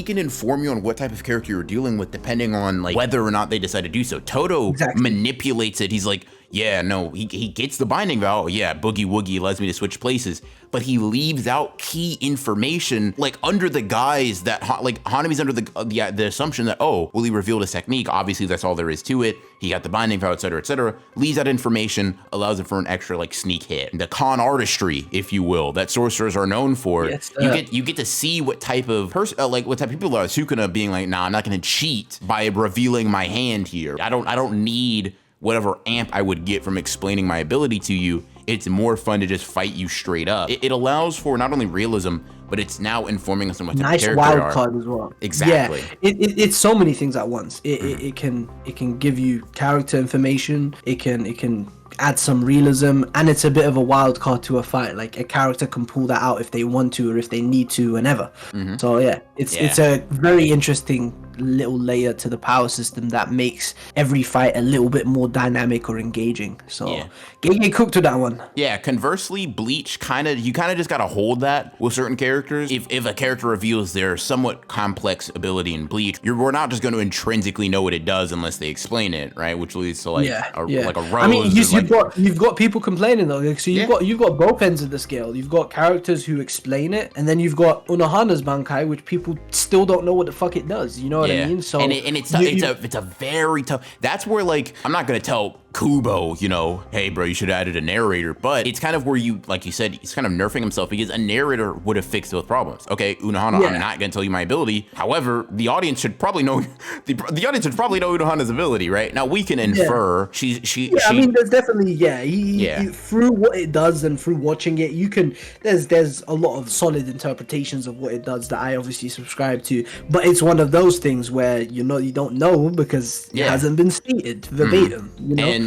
Speaker 1: can inform you on what type of character you're dealing with depending on like whether or not they decide to do so. Toto manipulates it. He's like, yeah, no, he gets the binding vow. Yeah, Boogie Woogie allows me to switch places, but he leaves out key information, like under the guise that Hanami's under the assumption that, oh, well, he revealed his technique. Obviously, that's all there is to it. He got the binding vow, etc., etc. Leaves out information, allows it for an extra like sneak hit, the con artistry, if you will, that sorcerers are known for. You get to see what type of what type of people are. Sukuna being like, nah, I'm not gonna cheat by revealing my hand here. I don't need whatever amp I would get from explaining my ability to you. It's more fun to just fight you straight up. It allows for not only realism, but it's now informing us on what type of character
Speaker 2: wild card as well.
Speaker 1: Exactly.
Speaker 2: Yeah, it's so many things at once. It can give you character information. It can add some realism, and it's a bit of a wild card to a fight. Like a character can pull that out if they want to or if they need to, whenever. So it's a very interesting little layer to the power system that makes every fight a little bit more dynamic or engaging. So Gege cooked to that one.
Speaker 1: Yeah, conversely, Bleach you kind of just gotta hold that with certain characters. If a character reveals their somewhat complex ability in Bleach, we're not just going to intrinsically know what it does unless they explain it, right? Which leads to like a rose.
Speaker 2: I mean, you've got people complaining though. Like, so you've got both ends of the scale. You've got characters who explain it, and then you've got Unohana's Bankai, which people still don't know what the fuck it does. You know what I mean? So
Speaker 1: it's a very tough. That's where, like, I'm not gonna tell Kubo, hey bro, you should have added a narrator, but it's kind of where you, like you said, he's kind of nerfing himself because a narrator would have fixed those problems. Okay, Unohana, I'm not gonna tell you my ability. However, the audience should probably know the audience should probably know Unohana's ability, right? Now we can infer
Speaker 2: I mean, there's definitely through what it does and through watching it, you can there's a lot of solid interpretations of what it does that I obviously subscribe to, but it's one of those things where you don't know because it hasn't been stated verbatim.
Speaker 1: And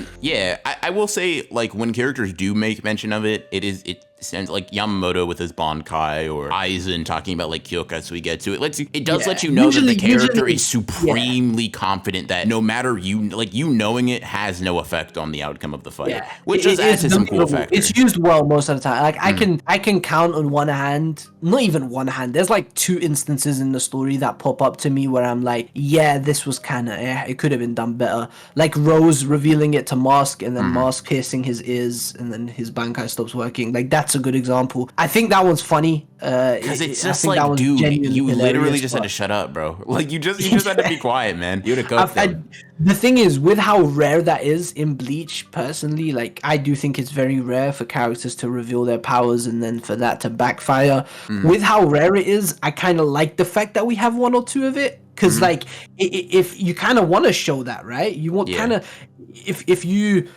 Speaker 1: I will say, like, when characters do make mention of it, it sounds like Yamamoto with his Bankai, or Aizen talking about like Kyoka, so we get to it. Does let you know that the character is supremely confident that no matter you knowing it has no effect on the outcome of the fight, which just adds to some cool factors.
Speaker 2: It's used well most of the time. Like I can count on one hand, not even one hand. There's like 2 instances in the story that pop up to me where I'm like, this was kind of it could have been done better. Like Rose revealing it to Mask, and then Mask piercing his ears, and then his Bankai stops working. Like that's a good example. I think that one's funny
Speaker 1: because it's just like, dude, you literally just had to shut up, bro. Like you just had to be quiet, man. You would have cooked.
Speaker 2: The thing is, with how rare that is in Bleach, personally, like I do think it's very rare for characters to reveal their powers and then for that to backfire. With how rare it is, I kind of like the fact that we have 1 or 2 of it, because like if you kind of want to show that, right, you want kind of if you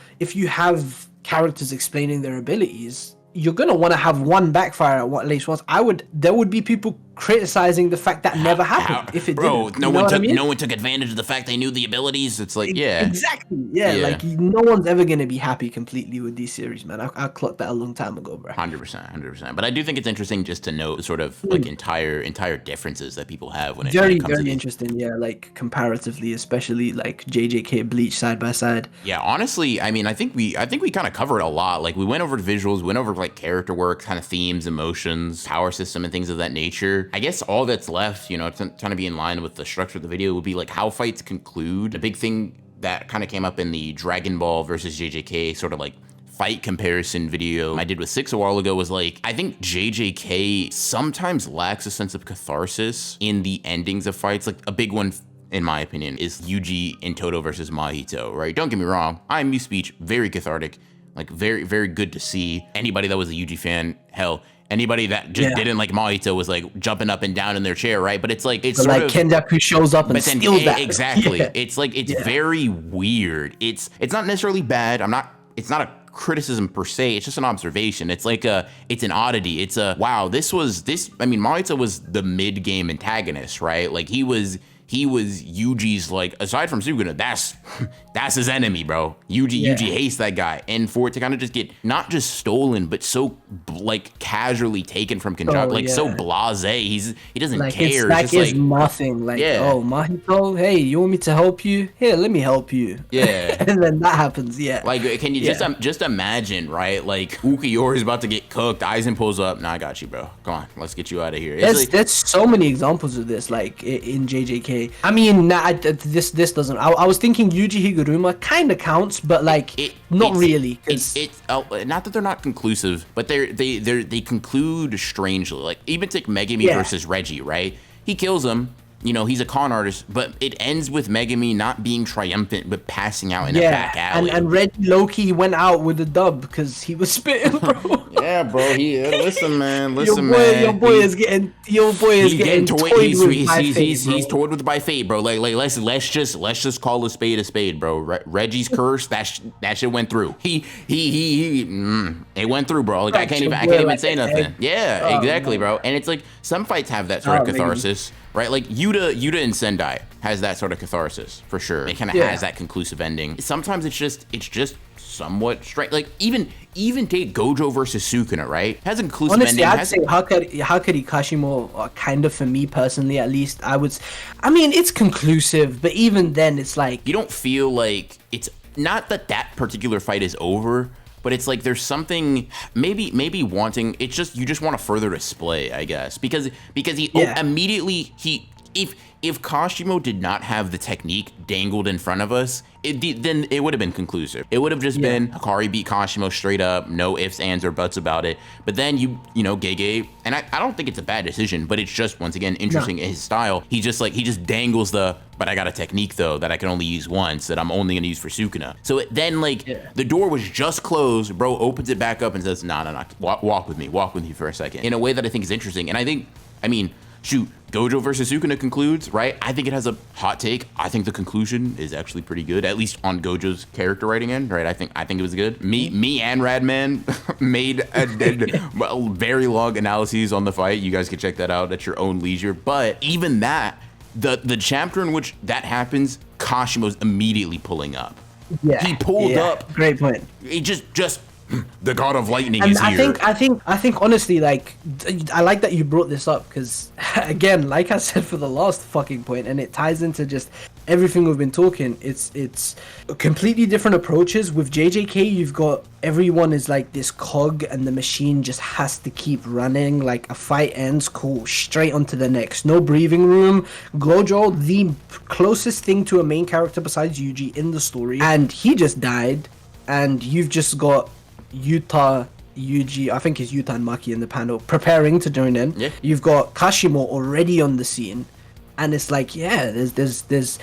Speaker 2: have characters explaining their abilities, you're gonna want to have one backfire at least once. There would be people criticizing the fact that never happened if it didn't.
Speaker 1: No one took advantage of the fact they knew the abilities. It's like
Speaker 2: exactly, like no one's ever gonna be happy completely with these series, man. I clocked that a long time ago, bro.
Speaker 1: 100%. But I do think it's interesting just to note sort of like entire differences that people have when it comes to
Speaker 2: very interesting, like comparatively, especially like JJK Bleach side by side.
Speaker 1: Yeah, honestly, I mean, I think we kind of covered a lot. Like we went over the visuals, went over like character work, kind of themes, emotions, power system, and things of that nature. I guess all that's left, trying to be in line with the structure of the video would be like how fights conclude. A big thing that kind of came up in the Dragon Ball versus JJK sort of like fight comparison video I did with Six a while ago was like, I think JJK sometimes lacks a sense of catharsis in the endings of fights. Like a big one, in my opinion, is Yuji and Toto versus Mahito, right? Don't get me wrong, I'm Muse Speech, very cathartic, like very, very good to see. Anybody that was a Yuji fan, hell, anybody that just didn't like Mahito was like jumping up and down in their chair, right? But it's like, it's sort of
Speaker 2: Kenjaku shows up and steals that.
Speaker 1: Exactly. Yeah. It's like, it's very weird. It's not necessarily bad. It's not a criticism per se. It's just an observation. It's like it's an oddity. It's wow, I mean, Mahito was the mid-game antagonist, right? Like he was Yuji's, like, aside from Sukuna, that's his enemy, bro. Yuji hates that guy. And for it to kind of just get not just stolen, but so like casually taken from Kenjaku, so blasé. He doesn't care.
Speaker 2: It's like nothing. Like, oh, Mahito, hey, you want me to help you? Here, let me help you.
Speaker 1: Yeah.
Speaker 2: And then that happens. Yeah.
Speaker 1: Like, can you just imagine, right? Like Ukiyoshi is about to get cooked. Aizen pulls up. Nah, I got you, bro. Come on, let's get you out of here.
Speaker 2: There's so many examples of this, like in JJK. I mean, this doesn't. I was thinking Yuji Higuruma kind of counts, but like not really.
Speaker 1: It's not that they're not conclusive, but they conclude strangely. Like even take Megumi versus Reggie, right? He kills him. He's a con artist, but it ends with Megumi not being triumphant, but passing out in a back alley.
Speaker 2: And Reggie Loki went out with a dub because he was spitting, bro.
Speaker 1: Yeah, bro. Listen, man.
Speaker 2: Your boy is getting toyed with by fate,
Speaker 1: he's toyed with by fate, bro. Like let's just call a spade, bro. Reggie's curse, that shit went through. It went through, bro. Like I can't even say nothing. Yeah, exactly, bro. And it's like some fights have that sort of catharsis. Right, like Yuta and Sendai has that sort of catharsis for sure. It kind of has that conclusive ending. Sometimes it's just somewhat straight. Like even take Gojo versus Sukuna, right? Has a conclusive ending.
Speaker 2: Honestly, I'd say Hakari Kashimo, kind of for me personally, at least, I mean, it's conclusive, but even then, it's like
Speaker 1: you don't feel like it's not that particular fight is over. But it's like there's something maybe wanting. It's just you just want a further display, I guess, because he immediately if Kashimo did not have the technique dangled in front of us, then it would have been conclusive. It would have just been Hikari beat Kashimo straight up, no ifs, ands, or buts about it. But then Gege, and I don't think it's a bad decision, but it's just once again interesting in his style. He just dangles but I got a technique though that I can only use once that I'm only gonna use for Sukuna. So then the door was just closed, bro opens it back up and says, nah, walk with me for a second, in a way that I think is interesting. And I mean, shoot, Gojo versus Sukuna concludes, right? I think it has a hot take. I think the conclusion is actually pretty good, at least on Gojo's character writing end, right? I think it was good. Me and Radman made a very long analyses on the fight. You guys can check that out at your own leisure. But even that, the chapter in which that happens, Kashimo's immediately pulling up.
Speaker 2: Yeah,
Speaker 1: he pulled up.
Speaker 2: Great point.
Speaker 1: He just. The god of lightning is here.
Speaker 2: I think honestly, like, I like that you brought this up because, again, like I said for the last fucking point, and it ties into just everything we've been talking. It's completely different approaches. With JJK, you've got everyone is like this cog, and the machine just has to keep running. Like a fight ends, cool, straight onto the next. No breathing room. Gojo, the closest thing to a main character besides Yuji in the story, and he just died, and you've just got Yuta, Yuji, I think it's Yuta and Maki in the panel, preparing to join in. Yeah. You've got Kashimo already on the scene, and it's like, there's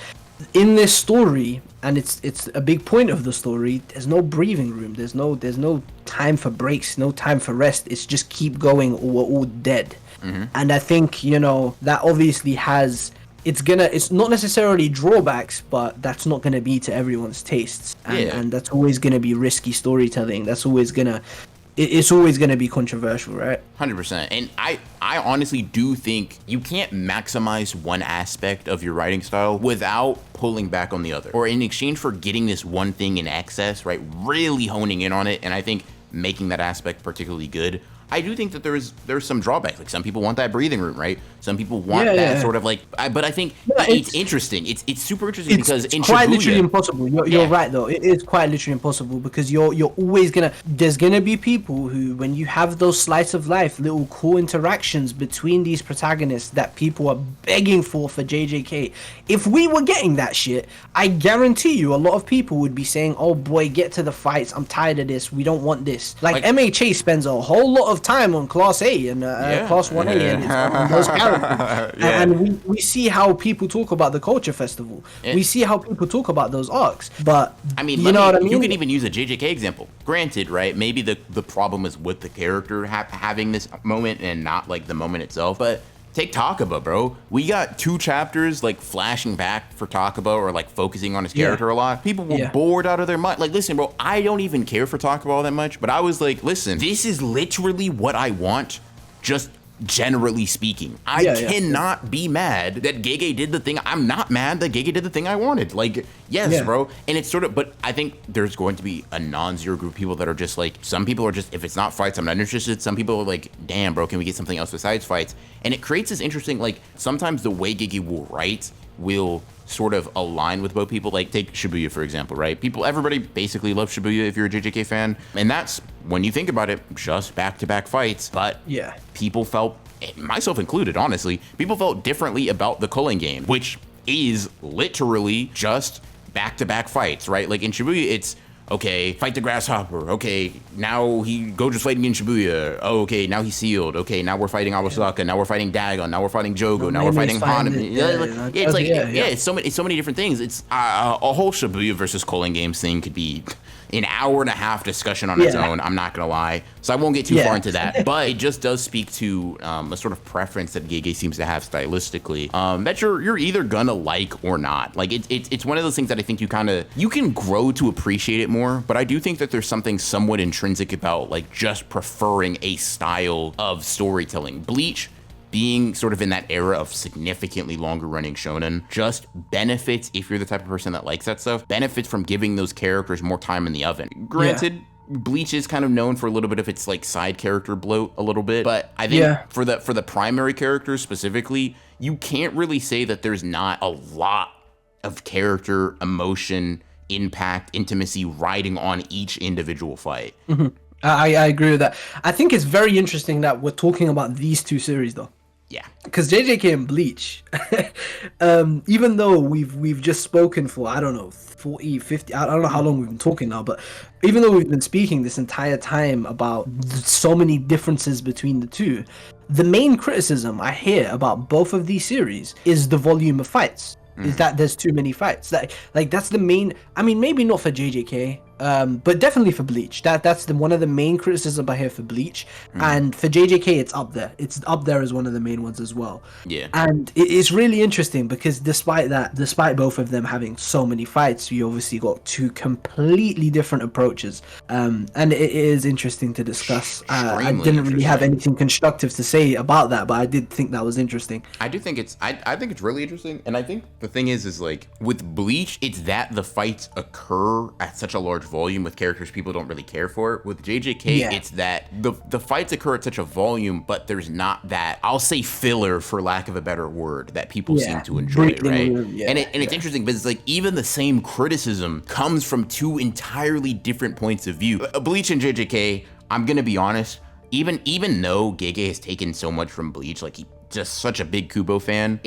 Speaker 2: in this story, and it's a big point of the story. There's no breathing room. There's no time for breaks. No time for rest. It's just keep going, or we're all dead. Mm-hmm. And I think that obviously has it's not necessarily drawbacks, but that's not gonna be to everyone's tastes, and that's always gonna be risky storytelling. That's always gonna it's always gonna be controversial, right?
Speaker 1: 100%. And I honestly do think you can't maximize one aspect of your writing style without pulling back on the other, or in exchange for getting this one thing in excess, right? Really honing in on it, and I think making that aspect particularly good. I do think that there's some drawbacks. Like some people want that breathing room, right? Some people want that sort of like. But I think it's interesting. It's super interesting because in
Speaker 2: quite
Speaker 1: Shibuya,
Speaker 2: literally impossible. You're right though. It is quite literally impossible because you're always gonna. There's gonna be people who, when you have those slice of life, little cool interactions between these protagonists that people are begging for JJK. If we were getting that shit, I guarantee you, a lot of people would be saying, "Oh boy, get to the fights. I'm tired of this. We don't want this." Like MHA spends a whole lot of time on Class A and Class 1A and it's on those characters. And we see how people talk about the Culture Festival. We see how people talk about those arcs. But
Speaker 1: I mean,
Speaker 2: you know what I mean?
Speaker 1: You can even use a JJK example. Granted, right? Maybe the problem is with the character having this moment and not like the moment itself. But take Takaba, bro. We got 2 chapters like flashing back for Takaba or like focusing on his character a lot. People were bored out of their mind. Like, listen, bro, I don't even care for Takaba all that much, but I was like, listen, this is literally what I want, just generally speaking. I cannot be mad that Gege did the thing. I'm not mad that Gege did the thing I wanted. Like, yes, bro. And it's sort of, but I think there's going to be a non-zero group of people that are just like, some people are just, if it's not fights, I'm not interested. Some people are like, damn, bro, can we get something else besides fights? And it creates this interesting, like, sometimes the way Gege will write will sort of align with both people. Like, take Shibuya, for example, right? Everybody basically loves Shibuya if you're a JJK fan. And that's, when you think about it, just back-to-back fights. But people felt, myself included, honestly, people felt differently about the Culling game, which is literally just back-to-back fights, right? Like in Shibuya, it's, okay, fight the grasshopper. Okay, now Gojo's fighting in Shibuya. Oh, okay, now he's sealed. Okay, now we're fighting Awasaka. Now we're fighting Dagon. Now we're fighting Jogo. Now we're fighting Hanami. It's so many different things. It's a whole Shibuya versus Culling games thing could be an hour and a half discussion on its own. I'm not gonna lie, so I won't get too far into that. But it just does speak to a sort of preference that Gege seems to have stylistically, that you're either gonna like or not. Like it's one of those things that I think you can grow to appreciate it more. But I do think that there's something somewhat intrinsic about like just preferring a style of storytelling. Bleach, being sort of in that era of significantly longer running shonen, just benefits, if you're the type of person that likes that stuff, benefits from giving those characters more time in the oven. Granted, Bleach is kind of known for a little bit of its like side character bloat a little bit, but I think for the primary characters specifically, you can't really say that there's not a lot of character, emotion, impact, intimacy riding on each individual fight.
Speaker 2: I agree with that. I think it's very interesting that we're talking about these 2 series though.
Speaker 1: Yeah,
Speaker 2: because JJK and Bleach, even though we've just spoken for, I don't know, 40, 50, I don't know how long we've been talking now, but even though we've been speaking this entire time about so many differences between the 2, the main criticism I hear about both of these series is the volume of fights. Is that there's too many fights. That's the main, I mean, maybe not for JJK, but definitely for Bleach. That's one of the main criticisms I hear for Bleach. And for JJK, it's up there. It's up there as one of the main ones as well. Yeah. And it's really interesting because despite both of them having so many fights, you obviously got 2 completely different approaches. And it is interesting to discuss. I didn't really have anything constructive to say about that, but I did think that was interesting.
Speaker 1: I do think I think it's really interesting. And I think the thing is like with Bleach, it's that the fights occur at such a large volume with characters people don't really care for. With JJK, it's that the fights occur at such a volume, but there's not that, I'll say, filler, for lack of a better word, that people seem to enjoy, right? And it's interesting because it's like even the same criticism comes from 2 entirely different points of view. Bleach and JJK, I'm gonna be honest, even though Gege has taken so much from Bleach, like he's just such a big Kubo fan,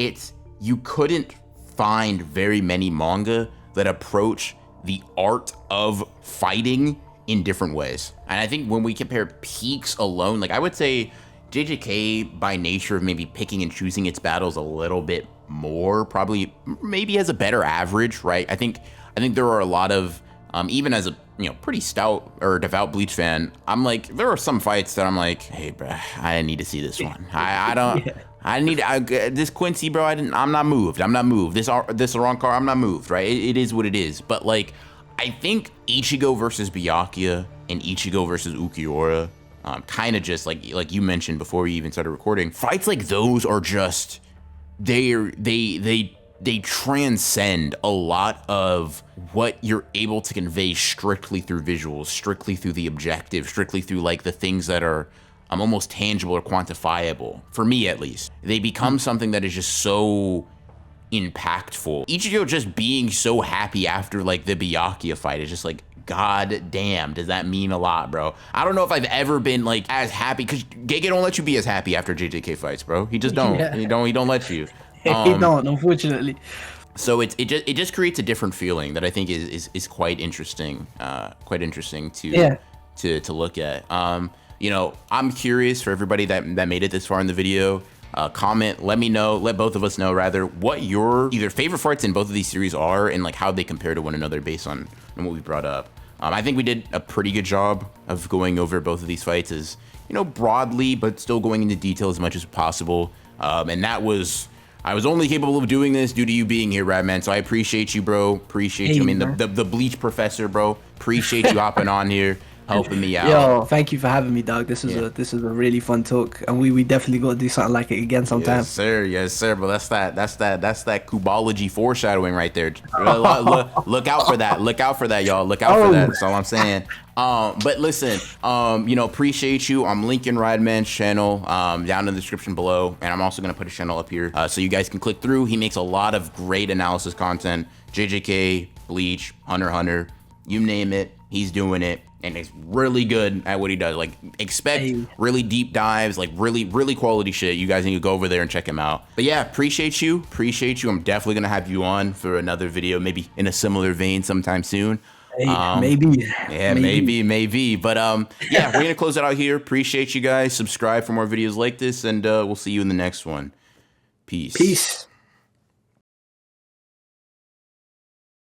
Speaker 1: you couldn't find very many manga that approach the art of fighting in different ways. And I think when we compare peaks alone, like I would say JJK by nature of maybe picking and choosing its battles a little bit more, probably maybe has a better average, right? I think there are a lot of, even as a pretty stout or devout Bleach fan, I'm like, there are some fights that I'm like, hey, bro, I need to see this one. I don't. Yeah. This Quincy, bro. I'm not moved. I'm not moved. This Arrancar, I'm not moved. Right? It is what it is. But like, I think Ichigo versus Byakuya and Ichigo versus Ukiura, kind of just like you mentioned before we even started recording, fights like those are just they transcend a lot of what you're able to convey strictly through visuals, strictly through the objective, strictly through like the things that are almost tangible or quantifiable, for me at least. They become something that is just so impactful. Ichigo just being so happy after like the Byakuya fight is just like, god damn, does that mean a lot, bro. I don't know if I've ever been like as happy, because Gege don't let you be as happy after JJK fights, bro. He just don't. Yeah. He don't let you.
Speaker 2: He don't, unfortunately.
Speaker 1: So it just creates a different feeling that I think is quite interesting. To look at. I'm curious for everybody that made it this far in the video. Comment, let both of us know rather, what your either favorite fights in both of these series are and like how they compare to one another based on what we brought up. I think we did a pretty good job of going over both of these fights as, broadly, but still going into detail as much as possible. And I was only capable of doing this due to you being here, Radman. So I appreciate you, bro. Appreciate you. I mean, the Bleach professor, bro. Appreciate you hopping on here, helping me out.
Speaker 2: Yo, thank you for having me, dog. This is a really fun talk, and we definitely got to do something like it again sometime.
Speaker 1: Yes, sir. But that's that Kubology foreshadowing right there. Look out for that. Look out for that, y'all. Look out for that. That's all I'm saying. But listen, appreciate you. I'm linking Radman's channel down in the description below, and I'm also gonna put his channel up here so you guys can click through. He makes a lot of great analysis content. JJK, Bleach, Hunter x Hunter, you name it, he's doing it, and he's really good at what he does. Like, expect really deep dives, like really quality shit. You guys need to go over there and check him out. But yeah, appreciate you. I'm definitely gonna have you on for another video, maybe in a similar vein sometime soon.
Speaker 2: Maybe.
Speaker 1: Yeah, maybe. But yeah, we're gonna close it out here. Appreciate you guys. Subscribe for more videos like this, and we'll see you in the next one. Peace.